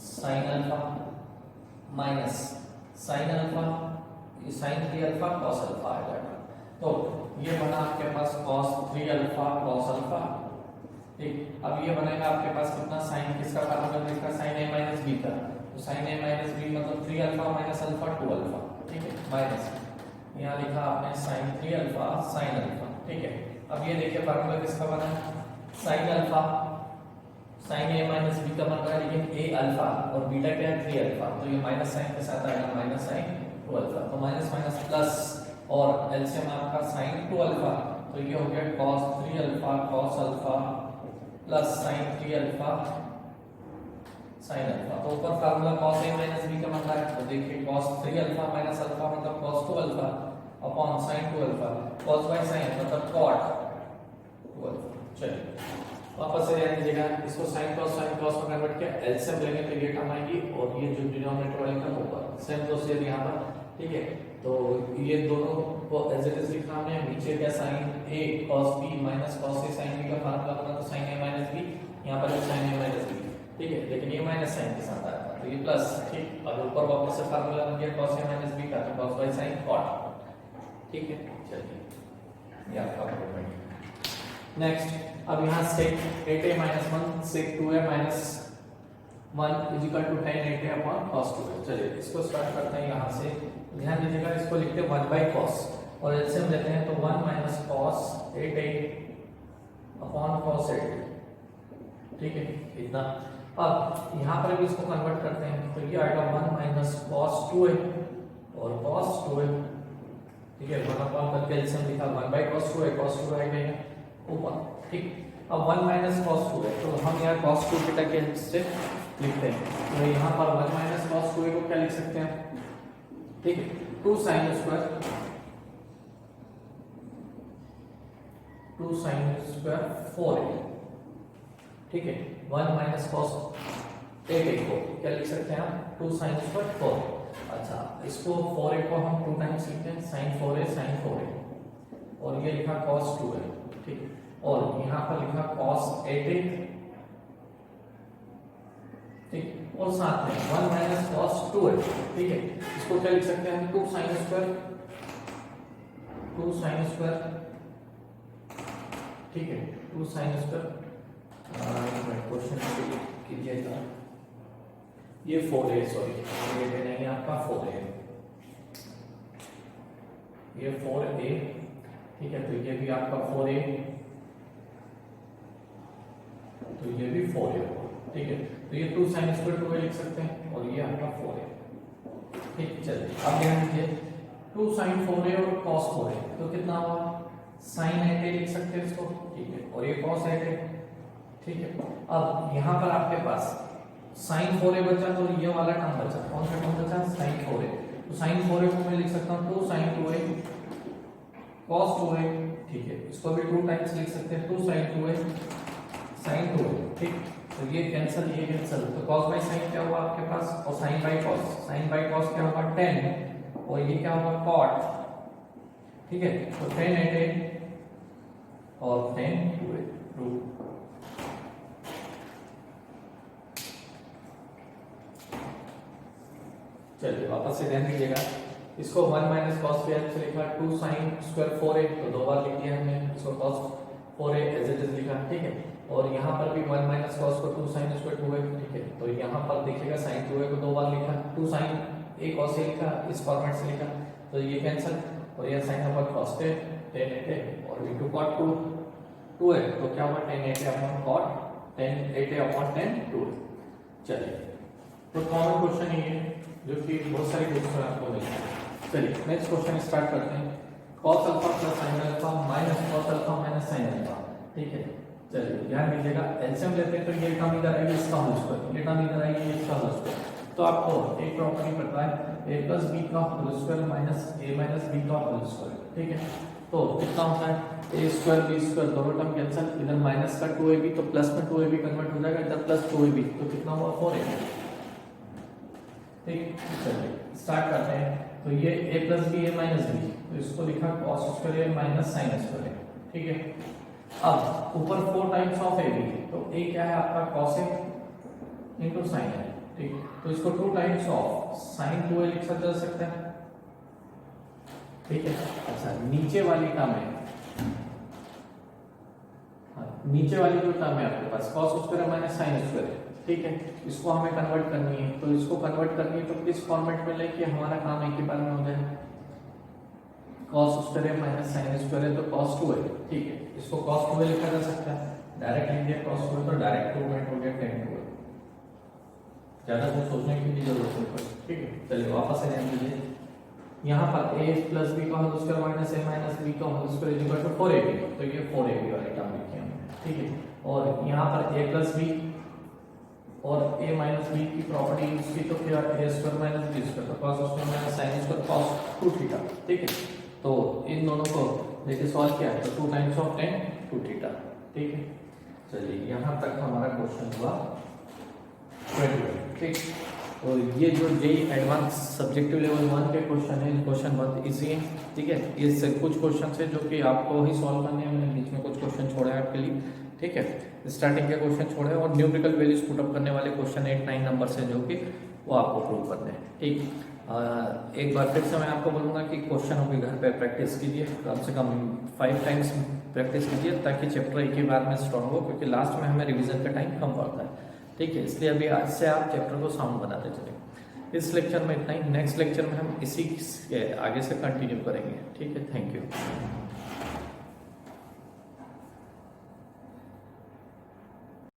sine alpha minus sine alpha, ये साइन 3 अल्फा cos अल्फा आ जाएगा, तो ये बना आपके पास cos 3 अल्फा cos अल्फा, ठीक। अब ये बनेगा आपके पास कितना, साइन किसका फार्मूला इसका साइन a माइनस b का, तो साइन a माइनस b मतलब 3 अल्फा माइनस अल्फा 2 अल्फा, ठीक है, माइनस यहाँ लिखा आपने साइन 3 अल्फा साइन अल्फा, ठीक है। अब ये देखिए फार्मूला किसका बना, sine alpha sign a minus b का बन रहा है, लेकिन a अल्फा और बीटा क्या है 3 अल्फा, तो ये माइनस साइन के साथ आएगा माइनस साइन 2 अल्फा, तो माइनस माइनस प्लस, और एलसीएम आपका साइन 2 अल्फा, तो ये हो गया cos 3 alpha cos alpha plus sign 3 alpha sine alpha, तो ऊपर formula cos a minus b का बन रहा है, तो देखिए cos 3 अल्फा माइनस अल्फा मतलब cos 2 alpha upon sine 2 alpha, cos by sine मतलब cot 2 अल्फा। चलिए वापस से ध्यान दीजिएगा, इसको साइन कॉस में कन्वर्ट किया, एलसीएम लेंगे तो ये टर्म आएगी और ये जो डिनोमिनेटर वाली टर्म ऊपर, सेम प्रोसीजर यहाँ पर, ठीक है। तो ये दोनों को एज इट इज लिखा हमने, नीचे क्या sine a cos b minus cos a sin b का फार्मूला बना, तो साइन a माइनस b, यहाँ पर साइन a माइनस b, ठीक है, लेकिन ये माइनस साइन के साथ आया तो ये प्लस, ठीक। अब ऊपर वापस से फार्मूला बन गया cos a माइनस b का, तो cos बाय sin cot, ठीक है। चलिए ये आपका प्रूवमेंट। नेक्स्ट अब यहाँ sec 8a minus 1 sec 2a minus 1 is equal to tan 8a upon cos 2a। चलिए इसको स्टार्ट करते हैं यहाँ से, ध्यान दीजिएगा, इसको लिखते हैं 1 by cos और एलसीएम लेते हैं, तो 1 minus cos 8a upon cos 8a, ठीक है, इतना। अब यहाँ पर भी इसको कन्वर्ट करते हैं, तो ये आएगा 1 minus cos 2a और cos 2a, ठीक है, 1 upon करके एलसीएम लिखा 1 by cos 2a आएगा ऊपर, ठीक। अब 1 माइनस cos 2 है, तो हम यहाँ cos 2 थीटा के से लिखते हैं, तो यहाँ पर 1 माइनस cos 2 को क्या लिख सकते हैं, ठीक है, 2 sin स्क्वायर 4a, ठीक है, 1 माइनस cos 8a को क्या लिख सकते हैं हम, 2 sin स्क्वायर 4a। अच्छा, इसको 4a को हम 2 टाइम्स लिखते हैं, sin 4a और ये लिखा cos 2a, ठीक है, और यहाँ पर लिखा cos 8a, ठीक, और साथ में 1 माइनस cos 2a, ठीक है, इसको क्या लिख सकते हैं हम, 2 sin स्क्वायर, ठीक है, 2 sin स्क्वायर, क्वेश्चन कीजिएगा, ये 4a, सॉरी ये नहीं आपका 4a, ये 4a, ठीक है, तो ये भी आपका 4a, तो ये भी 4a होगा, ठीक है, तो ये 2 sin स्क्वायर 2a लिख सकते हैं और ये आपका 4a, ठीक। चलिए अब ध्यान दीजिए, 2 sin 4a और cos 4a, तो कितना हुआ, sin 8a लिख सकते हैं इसको, ठीक है, और ये cos 8a, ठीक है। अब यहाँ पर आपके पास sin 4a बचा, तो ये वाला टर्म बचा, कौन सा टर्म बचा, sin 4a, तो sin 4a को मैं लिख सकता हूँ 2 sin 2a cos 2a, ठीक है, इसको भी 2 टाइम्स लिख सकते हैं, 2 sin 2a sin 2a, ठीक, तो ये कैंसिल, तो cos बाय sin क्या हुआ आपके पास, और sin बाय cos क्या होगा, tan, और ये क्या होगा, cot, ठीक है, तो tan 8a और tan 2a, चलिए वापस से ध्यान दीजिएगा, इसको 1 माइनस cos के हेल्प से लिखा, 2 sin स्क्वायर 4a, तो 2 बार लिख दिया हमने, इसको cos 4a as it is लिखा, ठीक है, और यहाँ पर भी 1 माइनस cos को 2 sin स्क्वायर 2a, ठीक है, तो यहाँ पर देखिएगा sin 2a को 2 बार लिखा, 2 sin a cos a लिखा, इस फॉर्मेट से लिखा, तो ये कैंसिल, और ये sin upon cos tan 8a और v2 cot 2a, तो क्या हुआ, tan 8a upon cot tan 8a upon tan 2a। चलिए तो कॉमन क्वेश्चन ये है जो कि बहुत सारे क्वेश्चन आपको मिलते हैं। चलिए नेक्स्ट क्वेश्चन स्टार्ट करते हैं, cos alpha plus sin alpha minus cos alpha minus sin alpha, ठीक है, चलिए ध्यान दीजिएगा, एलसीएम लेते हैं तो ये टर्म इधर आएगी इसका होल स्क्वायर, ये टर्म इधर आएगी इसका होल स्क्वायर। तो आपको एक प्रॉपर्टी पता है a प्लस बी का whole square minus a minus b का होल स्क्वायर, ठीक है। तो कितना होता है a स्क्वायर बी स्क्वायर दोनों टर्म कैंसिल, इधर माइनस का 2ab तो प्लस में 2ab कन्वर्ट हो जाएगा, इधर प्लस 2ab तो कितना हुआ 4ab, ठीक। चलिए स्टार्ट करते हैं। तो ये a plus b a minus b, तो इसको लिखा cos square a minus sin square a, ठीक है। अब ऊपर 4 टाइम्स ऑफ ab, तो a क्या है आपका cos a into sin a, ठीक। तो इसको 2 टाइम्स ऑफ sin 2a लिख सकता है, ठीक है। अच्छा नीचे वाली टर्म है, नीचे वाली जो टर्म है आपके पास cos square minus sin square, ठीक है। इसको हमें कन्वर्ट करनी है, तो इसको कन्वर्ट करनी है तो किस फॉर्मेट में लेके हमारा काम एक ही बार में हो जाए। cos square minus sin square तो cos 2a, ठीक है। इसको cos 2a लिखा जा सकता है, डायरेक्ट लिख दिया cos 2a तो डायरेक्ट 2 हो गया tan 2a, ज्यादा कुछ सोचने की भी जरूरत नहीं पड़ी, ठीक है। चलिए वापस से ध्यान दीजिए, यहाँ पर a प्लस बी का whole square minus a minus b का whole square equal to 4ab, तो ये 4ab वाली टर्म लिखी हमने, ठीक है। और यहाँ पर a प्लस बी और a माइनस b की प्रॉपर्टी यूज की, तो क्या a square minus b square, तो cos square minus sin square cos 2 theta, ठीक है। तो इन दोनों को लेके सॉल्व किया तो 2 टाइम्स ऑफ tan 2 थीटा, ठीक है। चलिए यहाँ तक हमारा क्वेश्चन हुआ 20, ठीक। तो ये जो जेई एडवांस सब्जेक्टिव लेवल 1 के क्वेश्चन है, क्वेश्चन बहुत इजी है, ठीक है। ये से कुछ क्वेश्चन है जो कि आपको ही सॉल्व करने हैं, मैंने बीच में कुछ क्वेश्चन छोड़े हैं आपके लिए, ठीक है। स्टार्टिंग के क्वेश्चन छोड़े और न्यूमेरिकल वैल्यूज पुट अप करने वाले क्वेश्चन 8-9 नंबर से जो कि वो आपको प्रूव करने हैं, ठीक। एक बार फिर से मैं आपको बोलूँगा कि क्वेश्चनों के घर पे प्रैक्टिस कीजिए, कम से कम 5 टाइम्स प्रैक्टिस कीजिए ताकि चैप्टर एक ही बार में स्ट्रॉन्ग हो, क्योंकि लास्ट में हमें रिवीजन का टाइम कम पड़ता है, ठीक है। इसलिए अभी आज से आप चैप्टर को साउंड बनाते चलें। इस लेक्चर में इतना ही, नेक्स्ट लेक्चर में हम इसी के आगे से कंटिन्यू करेंगे, ठीक है। Thank you.